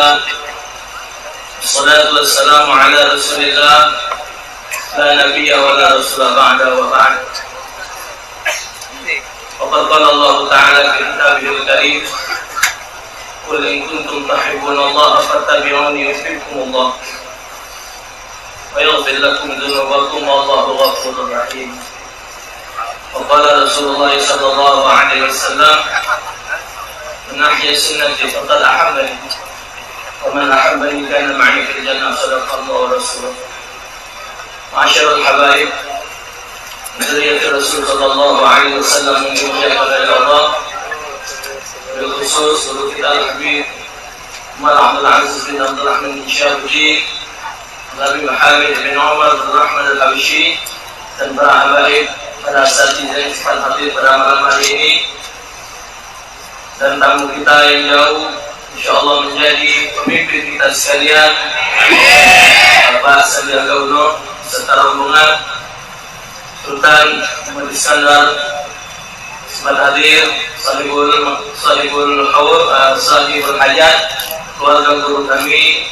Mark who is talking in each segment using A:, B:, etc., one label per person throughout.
A: لله والصلاة والسلام على رسول الله لا نبي ولا رسول بعده وبعد. وقد قال الله تعالى في كتابه الكريم قل إن كنتم تحبون الله فاتبعوني يحببكم الله ويغفر لكم ذنوبكم والله غفور رحيم. وقال رسول الله صلى الله عليه وسلم من أحيا سنتي فقد أحبني ومن أحبني كان معي في الجنة صدق الله ورسوله. معاشر الحبايب, ذرية Rasul sallallahu alaihi wasallam dimuliakan oleh Allah. Berkhusus guru kita Al-Habib Umar Abdul Aziz bin Abdul Rahman bin Syahbudi, Nabi Muhammad bin Umar bin Rahman Al-Habishi, dan para habaib, para asatidz yang sempat hadir pada malam hari ini, dan tamu kita yang jauh insyaallah menjadi pemimpin kita sekalian, Bapak Sandiaga Uno serta rombongan, Sultan Muhammad Iskandar sempat hadir, sahibul hajat, keluarga guru kami,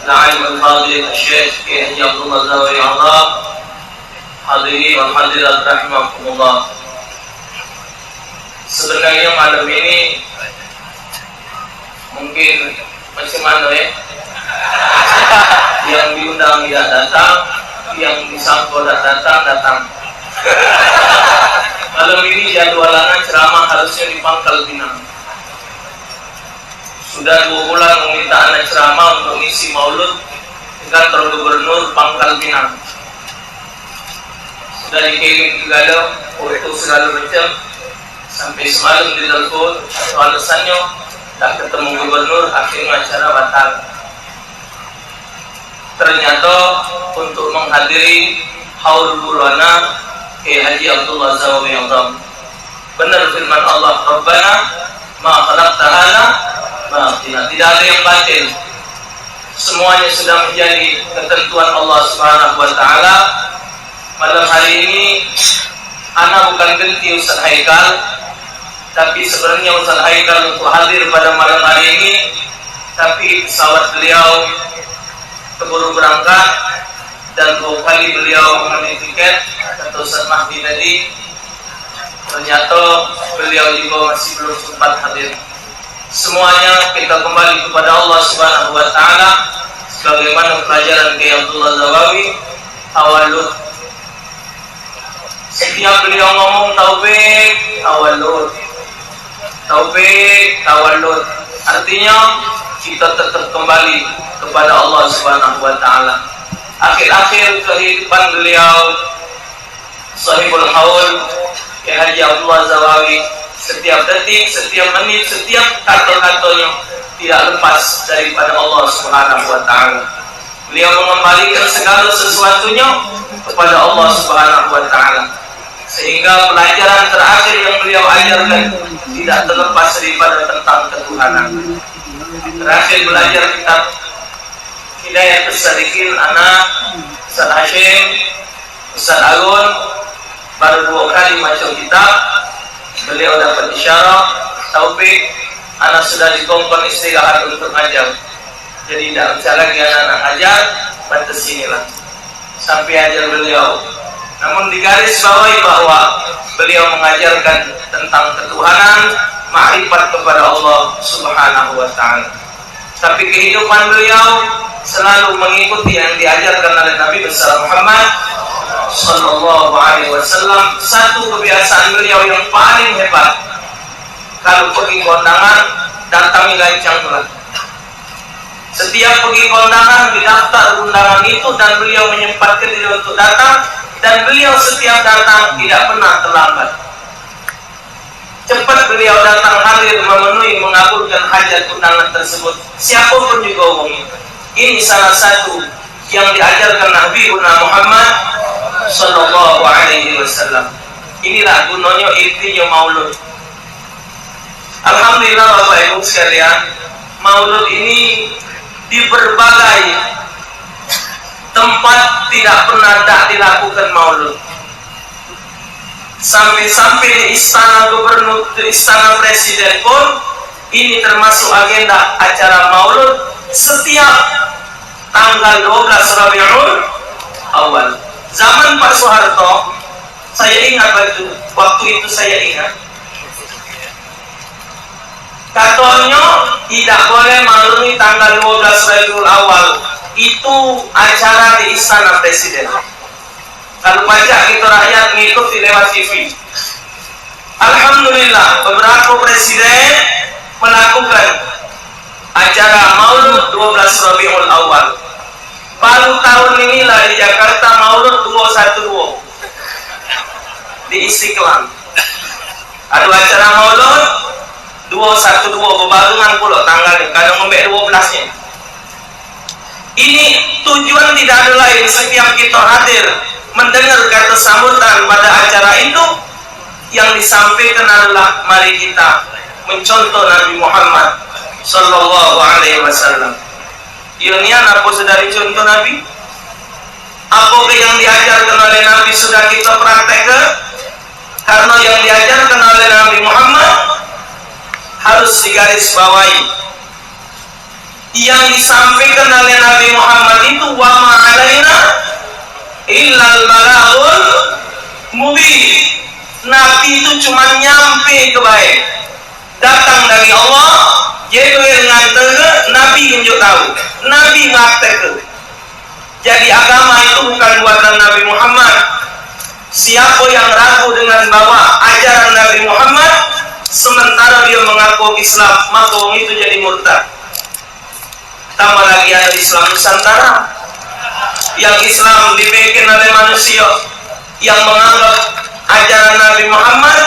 A: Al-Alim Al-Fadil Syekh Haji Abdullah Zawawi Allah, hadirin wal hadirat rahimakumullah. Sebenarnya malam ini mungkin macam mana ya? Yang diundang tidak datang, yang disangkut datang. Malam ini jadwalannya ceramah harusnya di Pangkal Pinang. Sudah 2 bulan meminta anak ceramah untuk mengisi maulud di kantor gubernur Pangkal Pinang. Sudah dikirim ke Galuh, itu segala macam. Sampai semalam ditelepon, alasannya tak ketemu gubernur, akhirnya acara batal. Ternyata untuk menghadiri haul burana Haji Abdullah Zawawi Allah. Benar firman Allah, Rabbana ma khalaqta hadza batina. Tidak ada yang batil. Semuanya sudah menjadi ketentuan Allah Subhanahu wa taala. Malam hari ini ana bukan ganti Ustaz Haikal, tapi sebenarnya Ustaz Haikal untuk hadir pada malam hari ini, tapi pesawat beliau keburu berangkat dan 2 kali beliau mengambil tiket, kata Ustaz Mahdi tadi. Ternyata beliau juga masih belum sempat hadir. Semuanya kita kembali kepada Allah Subhanahu wa taala sebagaimana pelajaran Kiai Abdullah Zawawi tawallud. Setiap beliau ngomong taufik tawallud, artinya kita tetap kembali kepada Allah Subhanahu wa taala. Akhir-akhir kehidupan beliau sahibul haul Haji Abdullah Zawawi, setiap detik, setiap menit, setiap kata-katanya tidak lepas daripada Allah Subhanahu wa taala. Beliau mengembalikan segala sesuatunya kepada Allah Subhanahu wa taala, sehingga pelajaran terakhir yang beliau ajarkan tidak terlepas daripada tentang ketuhanan. Terakhir belajar kitab Hidayat As-Salikin anak Ustaz Hashim, Ustaz Agun, baru 2 kali macam kitab beliau dapat isyarat taufik, anak sudah dikongkon istirahat untuk ngajar, jadi tidak bisa lagi anak ngajar, batas sinilah sampai ajar beliau. Namun digaris bawahi bahwa beliau mengajarkan tentang ketuhanan, ma'rifat kepada Allah Subhanahu wa taala. Tapi kehidupan beliau selalu mengikuti yang diajarkan oleh Nabi besar Muhammad sallallahu alaihi wasallam. Satu kebiasaan beliau yang paling hebat, kalau pergi kondangan datangi lancang telat. Setiap pergi kondangan didaftar undangan itu dan beliau menyempatkan diri untuk datang, dan beliau setiap datang tidak pernah terlambat. Cepat beliau datang hadir memenuhi mengabulkan hajat undangan tersebut, siapapun juga umumnya. Ini salah satu yang diajarkan Nabi Muhammad sallallahu alaihi wasallam. Inilah gunanya intinya maulud. Alhamdulillah Bapak Ibu sekalian, maulud ini di berbagai tempat tidak pernah tak dilakukan maulud. Sampai-sampai di istana gubernur, di istana presiden pun Ini termasuk agenda acara Maulud setiap tanggal 12 Rabiul Awal. Zaman Pak Soeharto, saya ingat waktu itu saya ingat, katanya tidak boleh melalui tanggal 12 Rabiul Awal. Itu acara di Istana Presiden. Kalau banyak kita rakyat mengikuti lewat TV. Alhamdulillah, beberapa presiden melakukan acara Maulud 12 Rabiul Awal. Baru tahun inilah di Jakarta Maulud 212 di Istiqlal. Ada acara Maulud 212 berbarengan pula tanggalnya, kadang sampai 12-nya. Ini tujuan tidak ada lain, setiap kita hadir mendengar kata sambutan pada acara itu, yang disampaikan adalah mari kita mencontoh Nabi Muhammad Sallallahu Alaihi Wasallam. Ini apa saudari contoh Nabi? Apa yang diajarkan oleh Nabi sudah kita praktekkan? Karena yang diajarkan oleh Nabi Muhammad harus digarisbawahi. Yang disampaikan oleh Nabi Muhammad itu wa ma alaina illal balaghul mubin. Nabi itu cuma nyampe ke baik, datang dari Allah, jadi yang nganter Nabi tunjuk tahu, Nabi ngaktek. Jadi agama itu bukan buatan Nabi Muhammad. Siapa yang ragu dengan bahwa ajaran Nabi Muhammad sementara dia mengaku Islam, maka orang itu jadi murtad. Tambah lagi ada Islam Nusantara, yang Islam dibikin oleh manusia yang menganggap ajaran Nabi Muhammad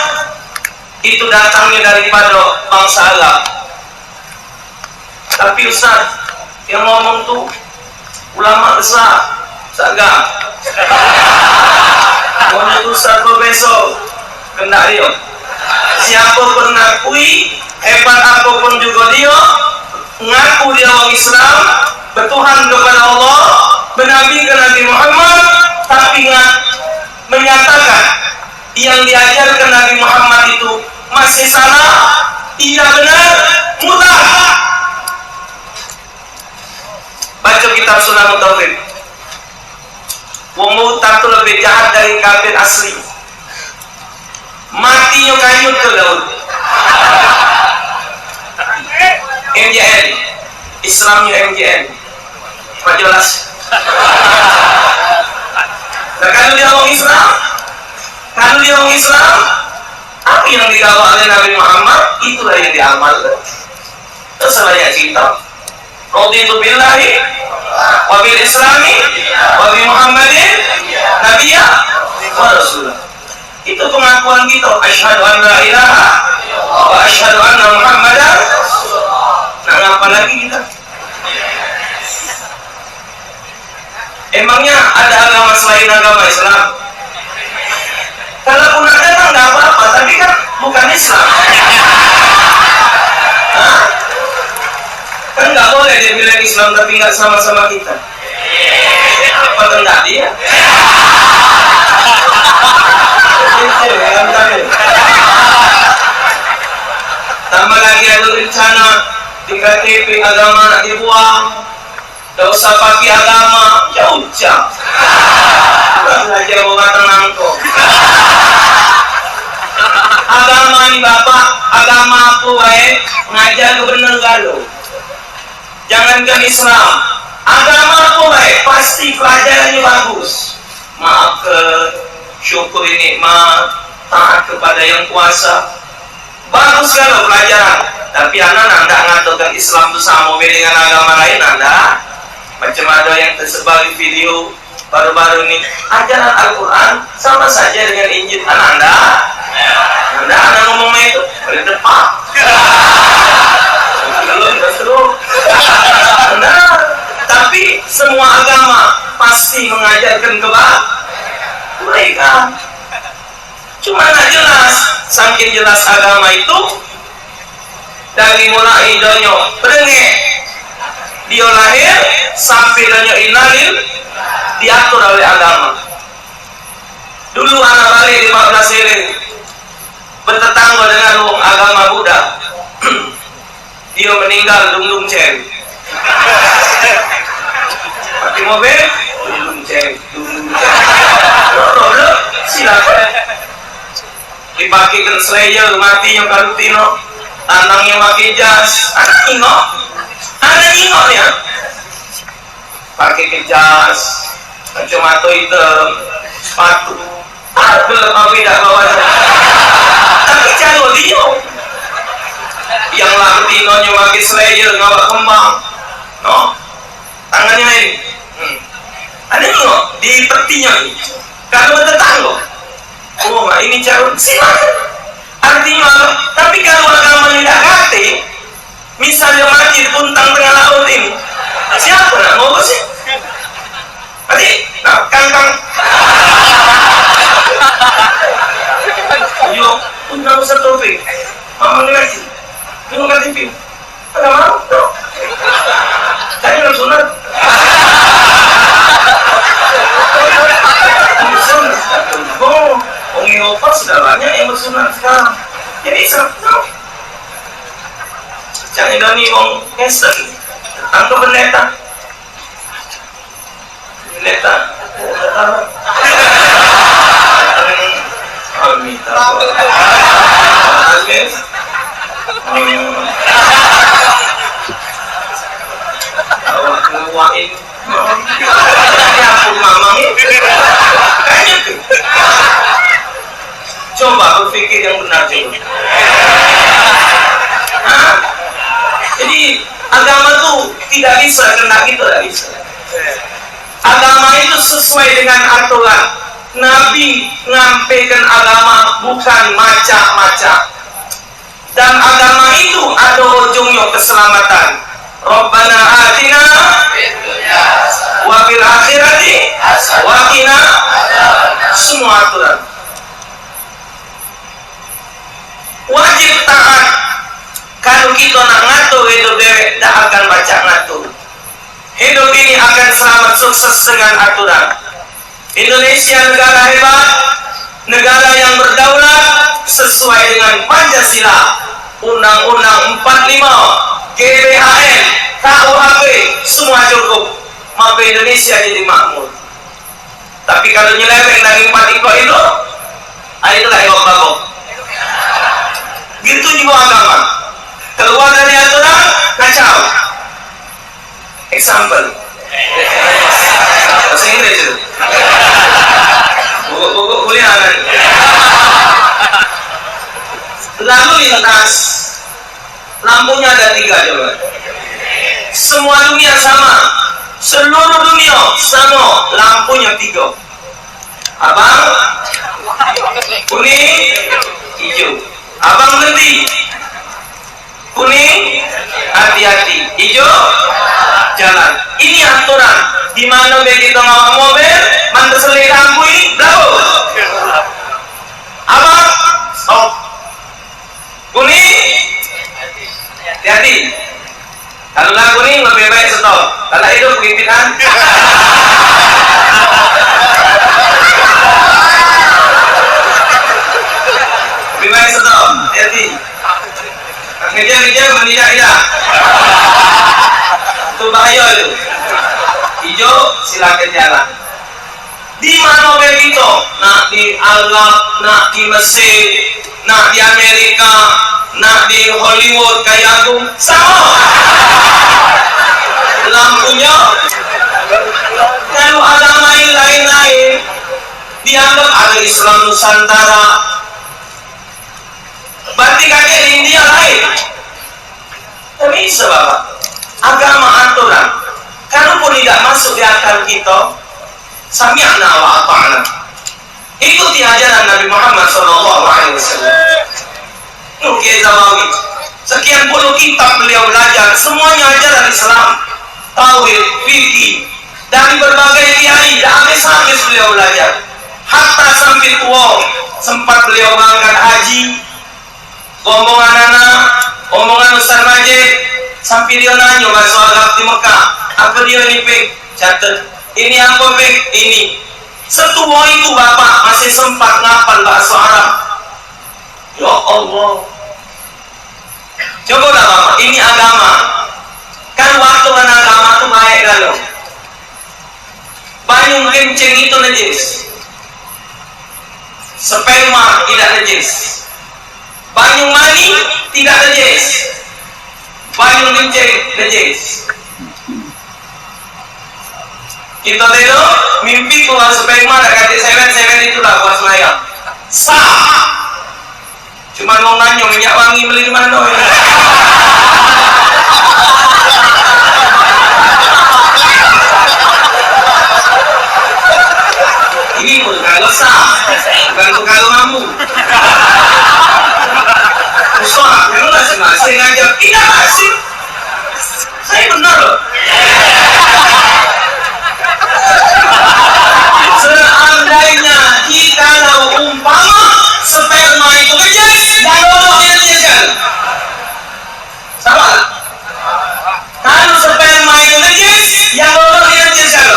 A: itu datangnya daripada bangsa Arab. Tapi Ustaz yang ngomong tuh ulama besar, sagam. Ngomong Ustaz profesor, kena dia. Siapa pun ngakui, hebat apapun juga dia, ngaku dia orang Islam, bertuhan kepada Allah, bernabi ke Nabi Muhammad, tapi menyatakan yang diajarkan Nabi Muhammad itu masih salah, tidak benar, murtad. Baca kitab Sunan Tauhid. Wong murtad itu lebih jahat dari kafir asli. Matinya kanyut ke laut. MJN, Islamnya MJN. Pak jelas. Nah, kalau dia orang Islam, apa yang digawa oleh Nabi Muhammad, itulah yang diamalkan. Terserah yang cinta. Raditu billahi wa bil islami wa bi Muhammadin nabiyya wa rasulah. Itu pengakuan kita. Asyhadu an la ilaha wa asyhadu anna Muhammadan. Nah, ngapa lagi kita? Emangnya ada agama selain agama Islam? Kalaupun ada kan nggak apa-apa, tapi kan bukan Islam. Hah? Kan nggak boleh dia bilang Islam tapi nggak sama-sama kita. Apa enggak dia? Tambah lagi ada rencana di KTP agama dibuang. Tidak usah pakai agama, jauh. Belajar bukan tenang kok. Agama ini bapak, agama aku baik, ngajar kebenaran galuh. Jangankan Islam, agama aku baik, pasti pelajarannya bagus. Maaf ke syukuri nikmat, taat kepada yang kuasa. Bagus kalau pelajaran. Tapi anak tidak mengatakan Islam itu sama dengan agama lain, anda. Macam ada yang tersebar di video baru-baru ini, ajaran Al-Quran sama saja dengan Injil. Anda ngomong itu boleh tepat. Tapi semua agama pasti mengajarkan kebaikan. Cuma nggak jelas. Saking jelas agama itu dari mulai donyo berengek dia lahir sampai donyo inalil diatur oleh agama. Dulu anak balik 15 hari bertetangga dengan agama Buddha. meninggal dung cewek. Mati mobil dung cewek. Silakan. Dipakai slayer mati yang kalutino, tandangnya pakai jas. Anak ingo ya. Pakai ke jas, kacamata hitam, sepatu. Gelap apa tidak bawa. Tapi jago dia. Yang latino nya pakai slayer ngawak kembang. No, tangannya ini. Ada ingo di petinya ini. Kalau tetangga. Oh, ini carut silakan. Artinya apa? Tapi kalau agama tidak ngerti, misalnya mati puntang tengah laut ini, siapa nak mau sih? Tadi, nah, kangkang. Yo, puntang besar topik. Mama lagi, minum kan TV. Ada mau? Saya belum sunat. Oh. Opat sudah banyak yang bersunat sekarang. Jadi serta jangan doni wong kesen tangkap pendeta awak keluarin aku mamang kayaknya tuh. Coba berpikir yang benar coba. Jadi agama tuh tidak bisa kena gitu, tidak bisa. Agama itu sesuai dengan aturan. Nabi ngampaikan agama bukan macam-macam. Dan agama itu ada ujungnya keselamatan. Rabbana atina wa fil akhirati wa qina semua aturan. Wajib taat. Kalau kita nak ngatur hidup dewek, tak akan baca ngatur. Hidup ini akan selamat sukses dengan aturan. Indonesia negara hebat, negara yang berdaulat sesuai dengan Pancasila, Undang-Undang 45, GBHN, KUHP, semua cukup. Maka Indonesia jadi makmur. Tapi kalau nyeleweng dari 4 ikut itulah ebok-babok. Gitu juga agama. Keluar dari aturan, kacau. Example. Bahasa Inggris itu. Buku kuliah kan. Lalu lintas. Lampunya ada 3 coba. Semua dunia sama. Seluruh dunia sama. Lampunya 3. Abang, kuning, hijau. Abang berhenti. Kuning, hati-hati. Hijau, jalan. Ini aturan. Di mana kita ngawak mobil, mantu selir lampu ini, belakang. Abang, stop. Kuning, hati-hati. Kalau nggak kuning lebih baik stop. Kalau itu pimpinan. Lebih baik stop. Hati-hati. Ngejar tidak. Itu bahaya itu. Hijau silakan jalan. Di mana begitu? Nak di Arab, nak di Mesir, nak di Amerika, nak di Hollywood kayak aku sama. Lampunya. Kalau agama yang lain-lain dianggap ada Islam Nusantara. Berarti kakek di India lain. Tapi sebab agama aturan. Kalaupun tidak masuk di akal kita, sami'na wa ata'na. Ikuti ajaran Nabi Muhammad SAW. Nuki Zawawi. Sekian puluh kitab beliau belajar, semuanya ajaran Islam, tauhid, fikih, dari berbagai kiai, habis beliau belajar. Hatta sampai tua, sempat beliau berangkat haji. Omongan anak, omongan Ustaz Majid, sampai dia nanya bahasa Arab di Mekah, apa dia ini pek? Catat, ini apa pek? Ini. Setua itu bapak masih sempat ngapal bahasa Arab. Ya Allah. Coba lah bapak, ini agama. kencing itu najis, sperma tidak najis, banyu mani tidak najis, banyu kencing najis. Kita tengok mimpi keluar sperma dan kata seven itulah buat semayang sah. Cuma mau nanya minyak wangi beli di mana ya? Ini pun kalau sah, bukan kalau kamu. Usah, kamu masing-masing aja. Tidak masih. Saya benar loh. Seandainya kalau umpama sperma itu najis, yang lolos dia najis kan? Sama? Kalau sperma itu najis, yang lolos dia najis kan?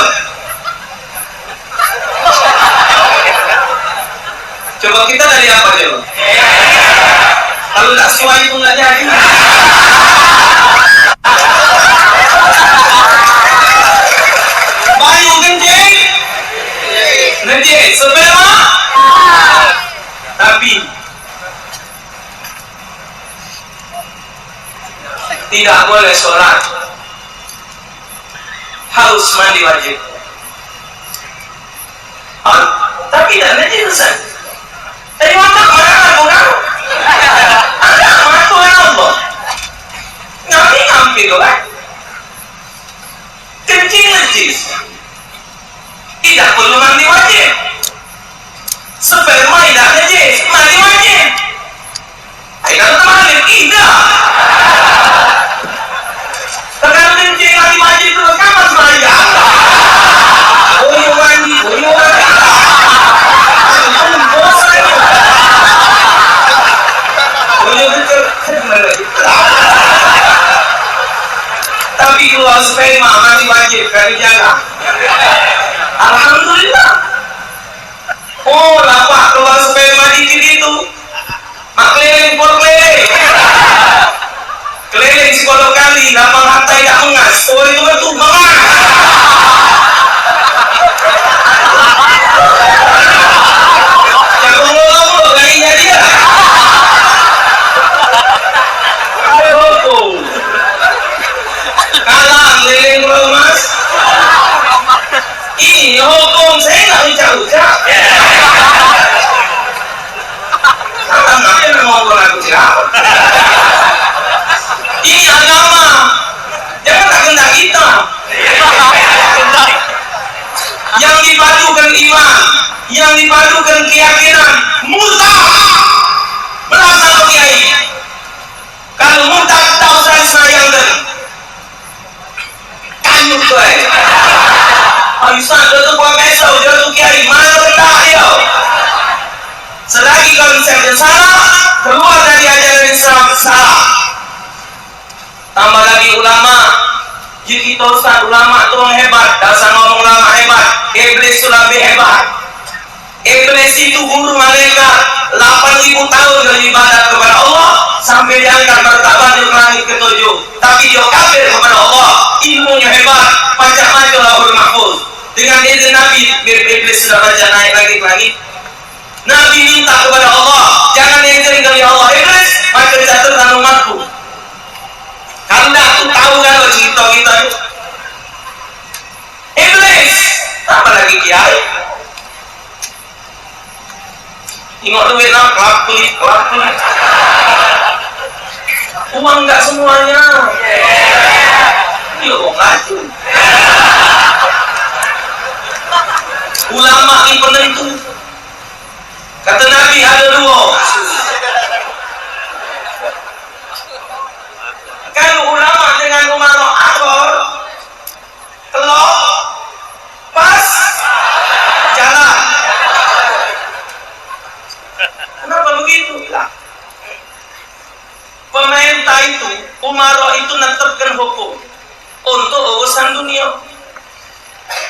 A: Coba kita dari apa coba? Kalau tak sesuai itu nggak jadi. Banyu kencing najis, sperma tapi tidak boleh sholat, harus mandi wajib. Tapi tidak najis. Tadi makan mana bukan? Ada matu Allah. Ngambil tu kan? Kencing najis. Tidak perlu mandi wajib. Sperma tidak najis, mandi wajib. Tidak terbalik, tidak. Kalau kencing mandi wajib terus kan mas mandi apa? Boyo mandi. Tapi keluar sperma masih wajib kali jaga. Alhamdulillah. Oh, lapak keluar sperma dikit itu. Mak keliling por keliling. Keliling 10 kali, lapang lantai tak mengas. Oh, itu betul banget. Jangan ngomong kayaknya dia. Kalah keliling Pulau Mas. Ini hukum saya nggak ucap-ucap. Anaknya memang orang ucap. Ini agama. Jangan tak kena kita. Yang dipadukan iman, yang dipadukan keyakinan, murtad. Berasa lo kiai. Kalau murtad tahu saya sayang dan kanut tu. Ustaz jatuh buat besok, jatuh kiai, mana benda dia? Selagi konsepnya salah, keluar dari ajaran Islam salah. Tambah lagi ulama, jika kita ustaz ulama tu orang hebat, dasar ngomong ulama hebat, iblis tu lebih hebat. Iblis itu guru mereka 8.000 tahun beribadat kepada Allah sampai diangkat martabat di langit ketujuh. Tapi dia kafir kepada Allah, ilmunya hebat, macam-macam lahul mahfuz. Dengan izin Nabi, iblis sudah baca naik lagi ke langit. Nabi minta kepada Allah, jangan izin dari Allah iblis, maka jatuh dalam umatku. Kalau tak aku tahu kalau cerita kita itu iblis, apa lagi kiai? Tengok duit nak, kelap kulit. Uang enggak semuanya. Dia uang racun. Ulama ini penentu. Kata Nabi ada 2. Kalau ulama dengan umarok akor, kelok, pas, jalan. Kenapa begitu? Pemerintah itu, umarok itu menetapkan hukum untuk urusan dunia.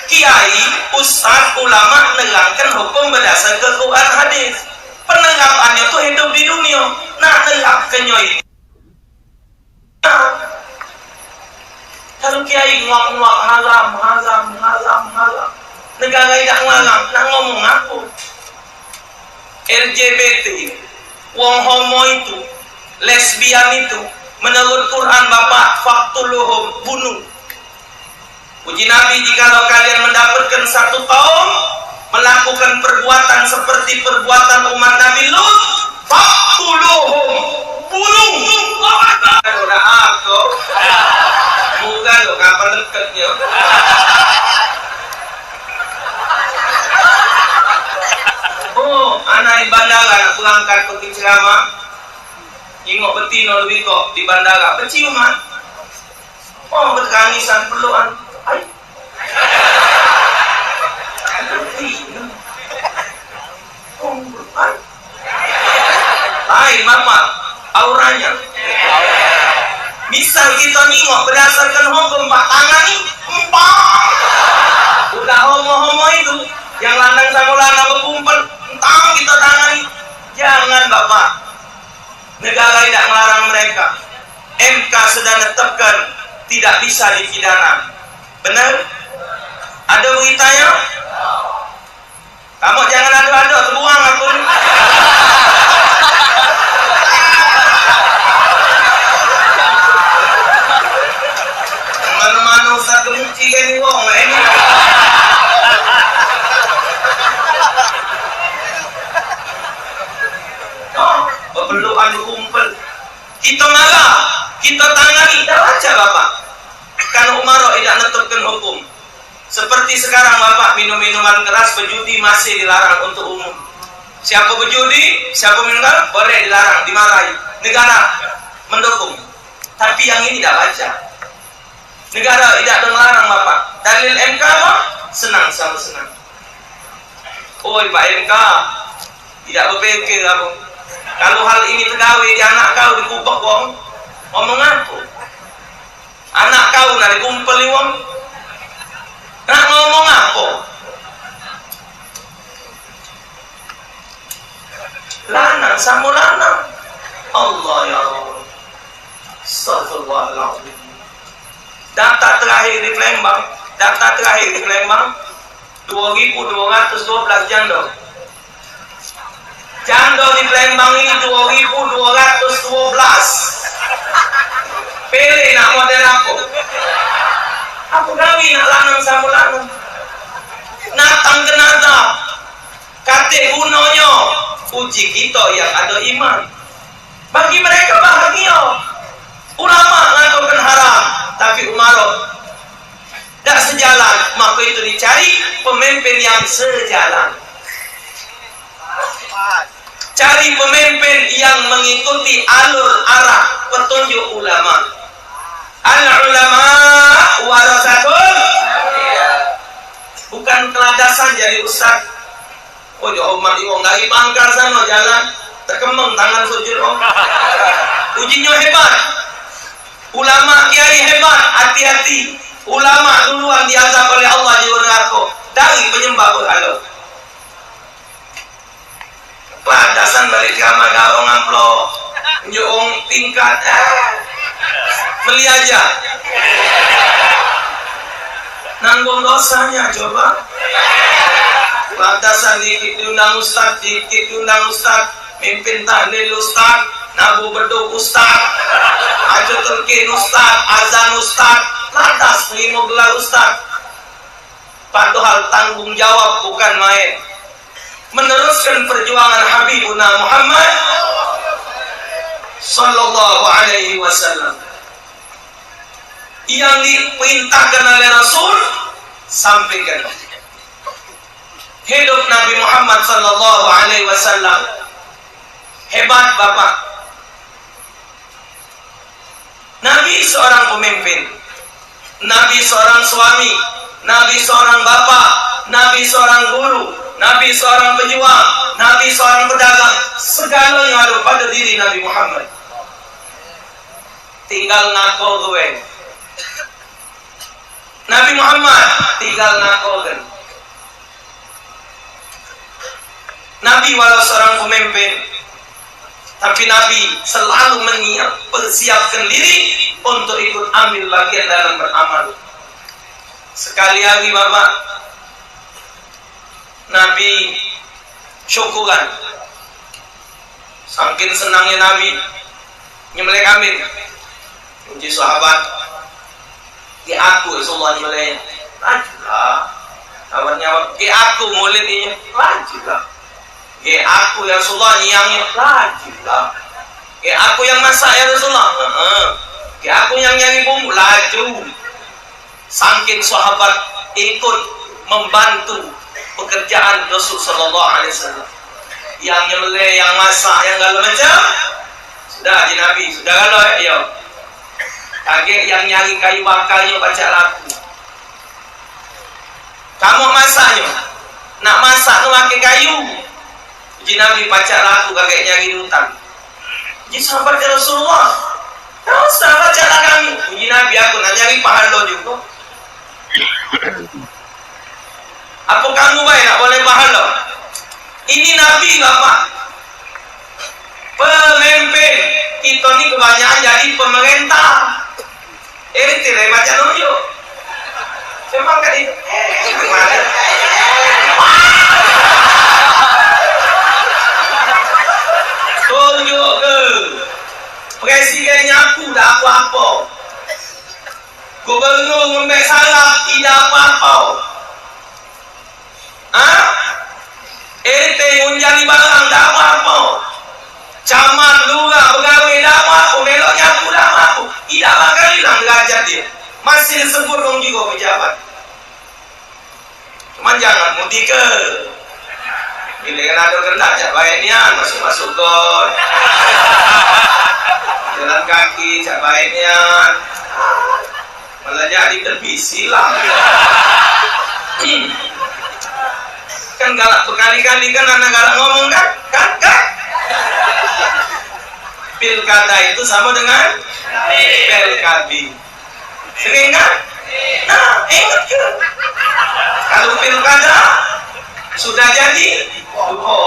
A: Kiai, ustaz, ulama menegakkan hukum berdasarkan Quran hadis. Penerapannya itu hidup di dunia. Nak menegakkannya ini. Kalau kiai nguak-nguak haram. negara tidak ngelarang, nak ngomong aku. LGBT, wong homo itu, lesbian itu, menurut Quran Bapak, faktuluhum, bunuh. Puji Nabi, jikalau kalian mendapatkan satu kaum melakukan perbuatan seperti perbuatan umat Nabi Lut, faktuluhum, bunuh. Udah aku, bukan lo kapan dekatnya. Oh, anak di bandara nak berangkat pergi ceramah, ingok betino lebih kok di bandara berciuman. Oh, berkangisan peluan. Ay. Ay, mama, auranya. Misal kita ningok berdasarkan hukum Pak tangan nih, udah homo-homo itu, yang lanang sama lanang berkumpul, entang kita tangani. Jangan Bapak, negara tidak melarang mereka. MK sudah menetapkan tidak bisa dipidana. Benar? Ada beritanya? Kamu jangan adu-adu, terbuang aku. Mana-mana usah kemuci kan wong ini. Oh, berpelukan kumpul. Kita marah, kita tangani, tidak baca Bapak. Kan Umaro tidak menetapkan hukum. Seperti sekarang Bapak, minum-minuman keras, berjudi masih dilarang untuk umum. Siapa berjudi, siapa minum keras, boleh dilarang, dimarahi. Negara mendukung. Tapi yang ini tidak baca. Negara tidak melarang Bapak. Dalil MK apa? Senang sama senang. Oi Pak MK, tidak berpikir kamu. Kalau hal ini tergawe di anak kau dikubak wong, ngomong aku. Anak kau nak dikumpul wong, nak ngomong apa? Lanang sama lanang. Allah ya Allah. Astagfirullahaladzim. Data terakhir di Palembang, 2.212 janda. Janda di Palembang ini 2.212. Pilih nak model aku. Aku kawin nak lanang sama lanang. Natang kenata. Kate gunanya uji kita yang ada iman. Bagi mereka bahagia. Ulama mengatakan haram, tapi Umaro tidak sejalan. Maka itu dicari pemimpin yang sejalan. Cari pemimpin yang mengikuti alur arah petunjuk ulama. Al-ulama warasatul, bukan keladasan jadi ustaz. Oh ya umat iwong dari pangkal sana jalan terkembang tangan sujud om. Ujinya hebat. Ulama kiai hebat, hati-hati. Ulama duluan diazab oleh Allah di neraka dari penyembah berhala. Keladasan balik kamar garong amplop, nyong tingkat. Beli aja. Nanggung dosanya coba. Lantasan dikit diundang ustaz, mimpin tahlil ustaz, nabu beduk ustaz, ajo terkin ustaz, azan ustaz, lantas terima gelar ustaz. Padahal tanggung jawab bukan main. Meneruskan perjuangan Habibuna Muhammad sallallahu alaihi wasallam yang diperintahkan oleh Rasul, sampaikan. Hidup Nabi Muhammad sallallahu alaihi wasallam hebat Bapak. Nabi seorang pemimpin, Nabi seorang suami, Nabi seorang bapak, Nabi seorang guru, Nabi seorang pejuang, Nabi seorang pedagang. Segalanya ada pada diri Nabi Muhammad. Tinggal ngaku gue. Nabi Muhammad tinggal ngaku kan. Nabi walau seorang pemimpin, tapi Nabi selalu persiapkan diri untuk ikut ambil bagian dalam beramal. Sekali lagi Bapak, Nabi syukuran. Saking senangnya Nabi nyembelih kambing. Puji sahabat, ki aku Rasulullah nyembelihnya. Lanjutlah. Kawannya ki aku mulidnya. Lanjutlah. Ki aku ya Rasulullah nyiyangnya. Lanjutlah. Ki aku yang masak ya Rasulullah. Ki aku yang nyari bumbu. Laju. Saking sahabat ikut membantu pekerjaan Rasul sallallahu alaihi wasallam. Yang nyembelih, yang masak, yang segala macam sudah haji Nabi, sudah kalau ya. Kakek yang nyari kayu bakarnya baca laku. Kamu masaknya, nak masak tu pakai kayu. Haji Nabi baca laku, kakek nyari di hutan. Haji sahabat ya Rasulullah, kau usah baca lah kami. Haji Nabi, aku nak nyari pahala juga. Apa kamu baik nak boleh pahala? Ini Nabi Bapak, pemimpin kita ni kebanyakan jadi pemerintah. Tidak baca dulu. Cuma kan itu. Tunjuk ke presidennya aku dah apa-apa. Gubernur ngambil salah tidak apa-apa. Menjadi barang tak apa-apa. Camat, lurah, pegawai tak apa-apa. Meloknya aku tak apa-apa. Tidak bakal hilang derajat dia. Masih disebut orang juga pejabat. Cuma jangan muti ke. Bila kan ada kendak cak baik nian, masuk-masuk kot. Jalan kaki cak baik nian. Malah jadi terbisi lah. Kan galak berkali-kali kan anak galak ngomong kan? Pilkada itu sama dengan PLKB. Sering kan? Nah, ingat ke? Kalau pilkada sudah jadi lupa.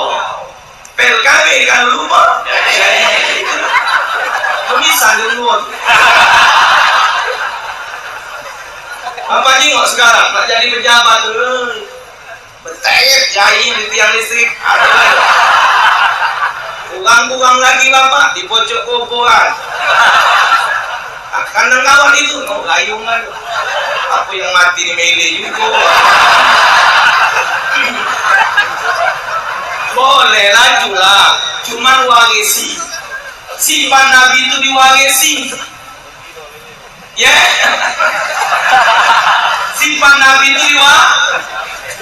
A: PLKB kalau lupa jadi. Bisa dulu. Bapak jengok sekarang nak jadi pejabat tuh. Betayet jahit di tiang listrik. Kurang-kurang lagi Bapak di pojok kuburan. Kandang kawan itu no gayungan. Apa yang mati di mele juga. Boleh lajulah, cuman warisi. Sifat Nabi itu diwarisi. Ya. Sifat Nabi itu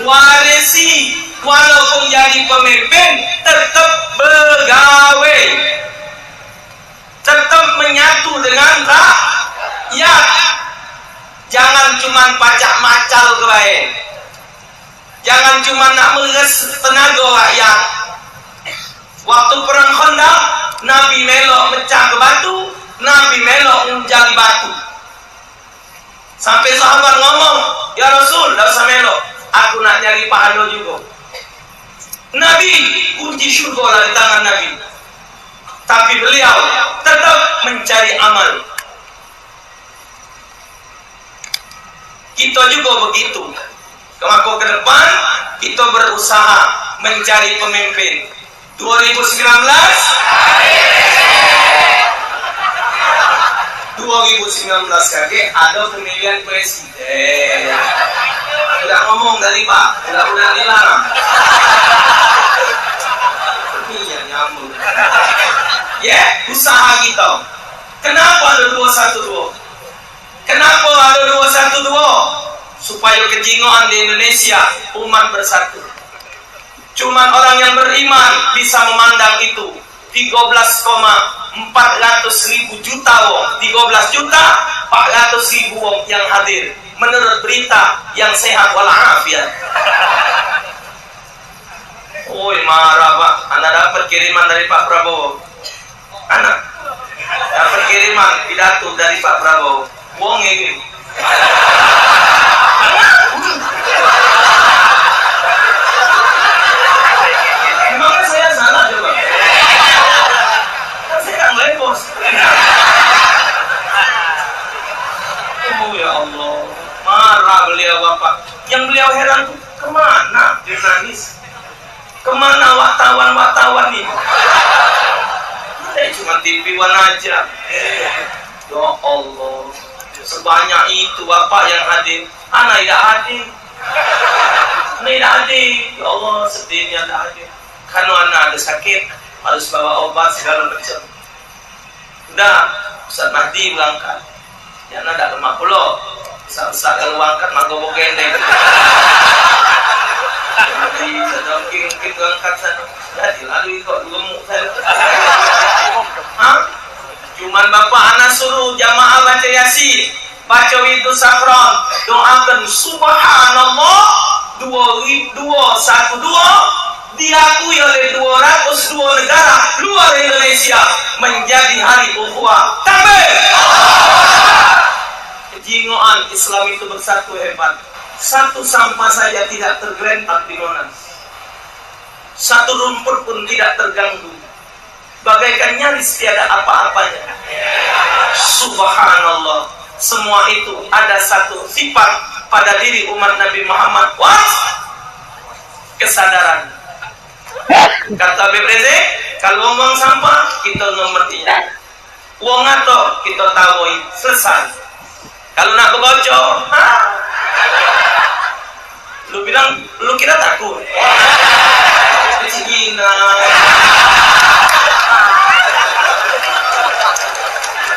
A: diwarisi. Walaupun jadi pemimpin tetap bergawe, tetap menyatu dengan rakyat. Jangan cuma pacak macal kebaik, jangan cuma nak meres tenaga rakyat. Waktu perang Khandaq, Nabi melok mecah ke batu, Nabi melok menjadi batu. Sampai sahabat ngomong, ya Rasul, dah usah melok, aku nak nyari pahala juga. Nabi, kunci syurga di tangan Nabi. Tapi beliau tetap mencari amal. Kita juga begitu. Maka ke depan kita berusaha mencari pemimpin. 2019 kakek ada pemilihan presiden. Tidak ngomong dari Pak, udah dilarang. Iya nyambung. Ya, usaha kita. Kenapa ada 212? Kenapa ada 212? Supaya kejingoan di Indonesia umat bersatu. Cuman orang yang beriman bisa memandang itu. 13,400.000 juta wong, 13 juta 400.000 wong yang hadir menurut berita yang sehat walafiat. Oi marah Pak, Anda dapat kiriman dari Pak Prabowo. Anak dapat kiriman pidato dari Pak Prabowo. Wong ini. Memang saya salah coba. Kan saya kan bos. Oh ya Allah, marah beliau Bapak. Yang beliau heran tuh kemana dia nangis? TV warna aja. Ya Allah, sebanyak itu bapak yang hadir, anak tidak hadir. Anak tidak hadir. Ya Allah, sedihnya tidak hadir. Karena anak ada sakit, harus bawa obat segala macam. Udah, Ustaz Mahdi berangkat. Ya anak tak lemak pulau. Saat kalau angkat maka bawa gendeng. Jadi mungkin berangkat sana. Jadi lalu ikut gemuk saya. Hah? Cuman bapak anak suruh jamaah baca Yasin, baca Widu Sakron, doakan Subhanallah 212 diakui oleh 202 negara luar Indonesia menjadi hari ukhuwah. Takbir! Jingoan Islam itu bersatu hebat. Satu sampah saja tidak tergelentak di Monas. Satu rumput pun tidak terganggu. Bagaikan nyaris tiada apa-apanya. Subhanallah. Semua itu ada satu sifat pada diri umat Nabi Muhammad. What? Kesadaran. Kata Habib Rizik, kalau ngomong sampah kita nomornya. Uang atau kita tahu selesai. Kalau nak bocor, lu bilang, lu kira takut? Cina.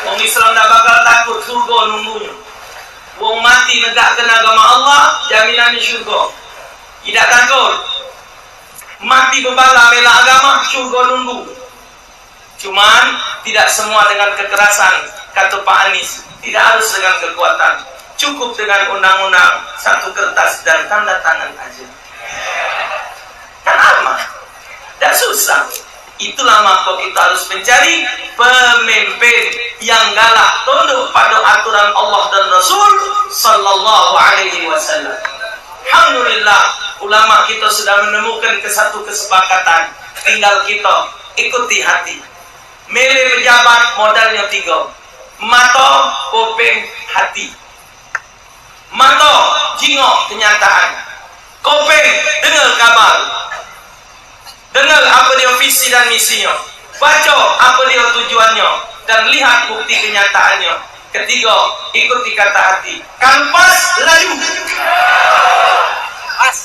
A: Wong Islam tak bakal takut, surga nunggunya. Wong mati negakkan agama Allah, jaminan surga. Tidak takut. Mati bebala bela agama, surga nunggu. Cuman tidak semua dengan kekerasan, kata Pak Anies. Tidak harus dengan kekuatan, cukup dengan undang-undang, satu kertas dan tanda tangan aja. Kan aman, tidak susah. Itulah maka kita harus mencari pemimpin yang galak, tunduk pada aturan Allah dan Rasul Sallallahu Alaihi Wasallam. Alhamdulillah, ulama kita sudah menemukan satu kesepakatan. Tinggal kita ikuti hati. Milih pejabat modalnya 3. Mato, kuping, hati. Mato, jingok kenyataan. Kuping, dengar kabar. Dengar apa dia visi dan misinya. Baca apa dia tujuannya. Dan lihat bukti kenyataannya. Ketiga, ikuti kata hati. Kampas, laju. Pas.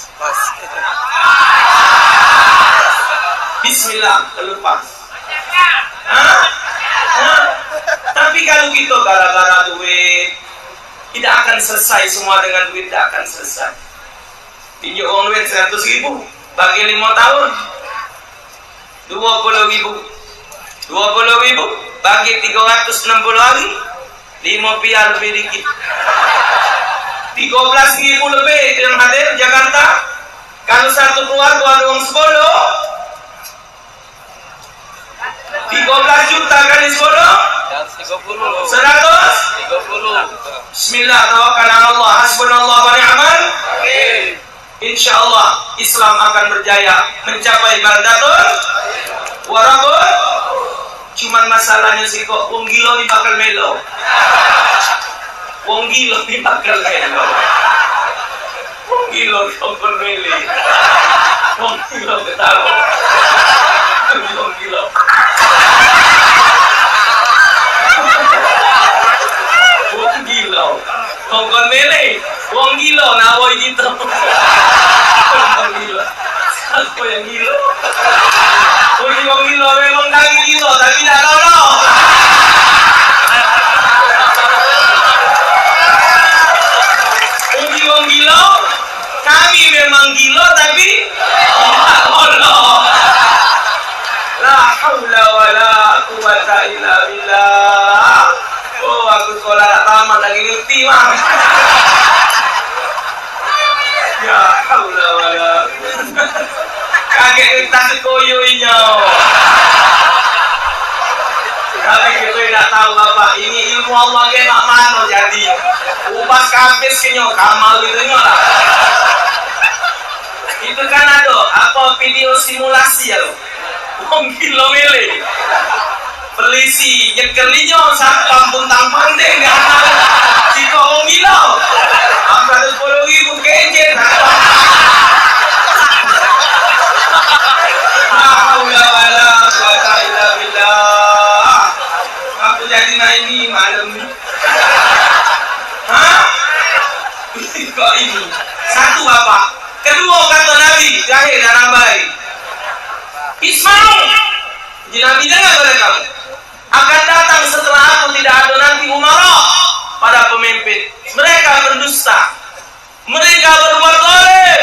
A: Bismillah, lepas. Tapi kalau kita gara-gara duit, tidak akan selesai. Semua dengan duit tidak akan selesai. Pinjam uang duit 100.000 bagi 5 tahun 20.000, 20.000 bagi 360 hari 5 pial lebih dikit, 13.000 lebih yang hadir Jakarta. Kalau satu keluarga ada uang 13 juta kali 10 130. Bismillah, tawakkal ala Allah, hasbunallah wa ni'mal wakil. Insyaallah Islam akan berjaya mencapai baldatun warabun. Cuman masalahnya sih kok wong gila ni bakal melo. Wong gila ni bakal melo. Wong gila bakal melo. Wong gila ketawa. Wong gila. Wong gila, kongkon mele, wong gila, nawai gitu. Wong gila, apa yang gila? Wong gila memang kami gila, tapi tidak tahu. Wong gila, kami memang gila, tapi tidak tahu. La haula wa la quwwata illa billah. Oh, aku sekolah tak tamat lagi ngerti mah. Ya haula wa la. Kaget kita sekoyoinya. Tapi kita tidak tahu apa. Ini ilmu Allah ke mak mana jadi. Ubas kabis kenyo kamal gitu lah. Itu kan ada apa video simulasi ya lo. Wong gila mele. Polisi nyekelinya satpam tuntang pandai di anak. Jika wong gila. 110.000 kejen. La haula wala quwwata illa billah. Nabi, dengar oleh kamu, akan datang setelah aku tidak ada nanti umara, para pemimpin. Mereka berdusta, mereka berbuat zalim,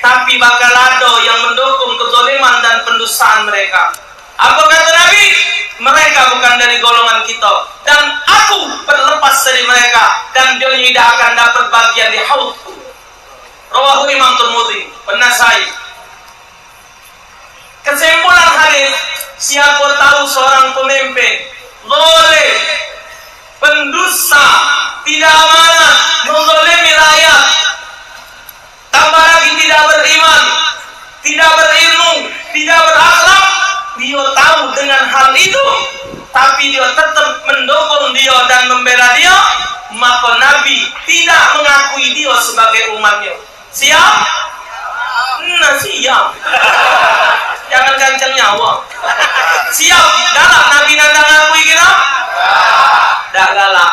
A: tapi bakal ada yang mendukung kezaliman dan pendustaan mereka. Apa kata Nabi? Mereka bukan dari golongan kita, dan aku berlepas dari mereka, dan dia tidak akan dapat bagian di haudku. Rawahu Imam Tirmidzi, An-Nasai. Kesimpulan hadis, siapa tahu seorang pemimpin zalim, pendusta, tidak amanah, menzalimi rakyat, tambah lagi tidak beriman, tidak berilmu, tidak berakhlak, dia tahu dengan hal itu, tapi dia tetap mendukung dia dan membela dia, maka Nabi tidak mengakui dia sebagai umatnya. Siap? Nah, siap. Jangan gancang nyawa. Siap? Galak Nabi nanda ngakui kita? Tak galak.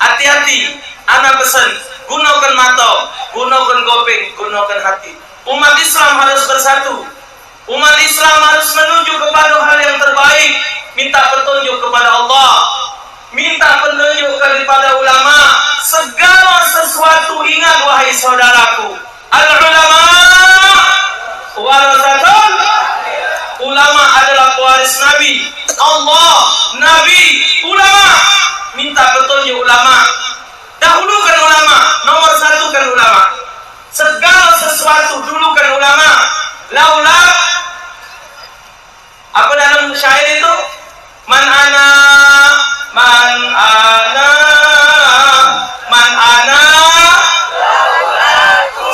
A: Hati-hati. Anak pesan, gunakan mata, gunakan kuping, gunakan hati. Umat Islam harus bersatu. Umat Islam harus menuju kepada hal yang terbaik. Minta petunjuk kepada Allah, minta petunjuk kepada ulama. Segala sesuatu, ingat wahai saudaraku, al-ulama warasatul, ulama adalah pewaris Nabi. Allah, Nabi, ulama. Minta petunjuk ulama, dahulukan ulama, nomor satu kan ulama. Segala sesuatu dulukan ulama. Laula, apa dalam syair itu? Man ana, man ana, man ana.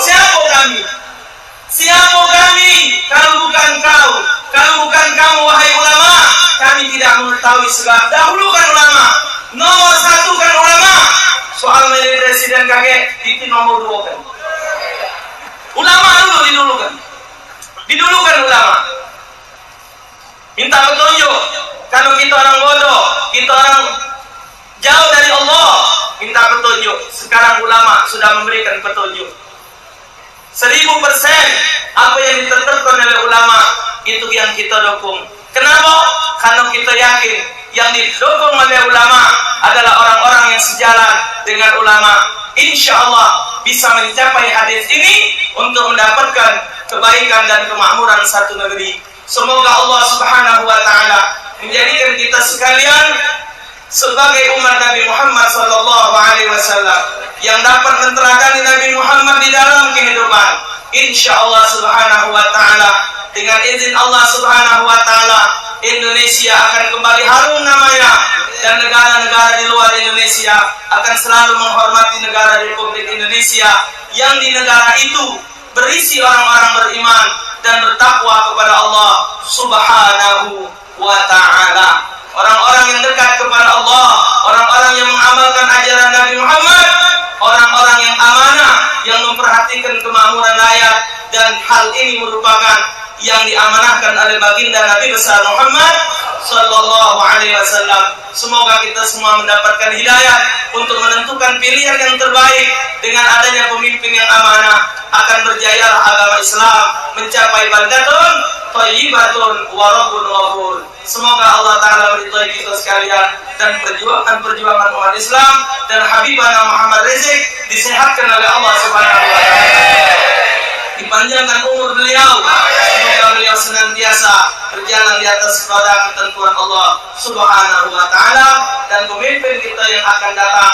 A: Siapa kami? Siapa kami? Kalau bukan kau, kalau bukan kamu wahai ulama, kami tidak mengetahui sebab. Dahulukan ulama. Nomor satu kan ulama. Soal milih presiden kakek, itu nomor dua kan. Ulama dulu didulukan. Didulukan ulama. Minta petunjuk. Kalau kita orang bodoh, kita orang jauh dari Allah, minta petunjuk. Sekarang ulama sudah memberikan petunjuk. 1000% apa yang ditetapkan oleh ulama itu yang kita dukung. Kenapa? Karena kita yakin yang didukung oleh ulama adalah orang-orang yang sejalan dengan ulama. Insya Allah bisa mencapai hadis ini untuk mendapatkan kebaikan dan kemakmuran satu negeri. Semoga Allah Subhanahu wa Ta'ala menjadikan kita sekalian sebagai umat Nabi Muhammad sallallahu alaihi wasallam yang dapat meneladani Nabi Muhammad di dalam kehidupan. Insya Allah Subhanahu wa Ta'ala, dengan izin Allah Subhanahu wa Ta'ala, Indonesia akan kembali harum namanya, dan negara-negara di luar Indonesia akan selalu menghormati negara Republik Indonesia, yang di negara itu berisi orang-orang beriman dan bertakwa kepada Allah Subhanahu wa Ta'ala. Orang-orang yang dekat kepada Allah, orang-orang yang mengamalkan ajaran Nabi Muhammad, orang-orang yang amanah, yang memperhatikan kemakmuran rakyat, dan hal ini merupakan yang diamanahkan oleh baginda Nabi besar Muhammad sallallahu alaihi wasallam. Semoga kita semua mendapatkan hidayah untuk menentukan pilihan yang terbaik. Dengan adanya pemimpin yang amanah, akan berjayalah agama Islam mencapai baldatun thayyibatun wa rabbun ghafur. Semoga Allah Ta'ala meridhai kita sekalian, dan perjuangan umat Islam dan Habibana Muhammad Rizik disehatkan oleh Allah Subhanahu wa Ta'ala. Dipanjangkan umur beliau, semoga beliau senantiasa berjalan di atas roda ketentuan Allah Subhanahu wa Ta'ala, dan pemimpin kita yang akan datang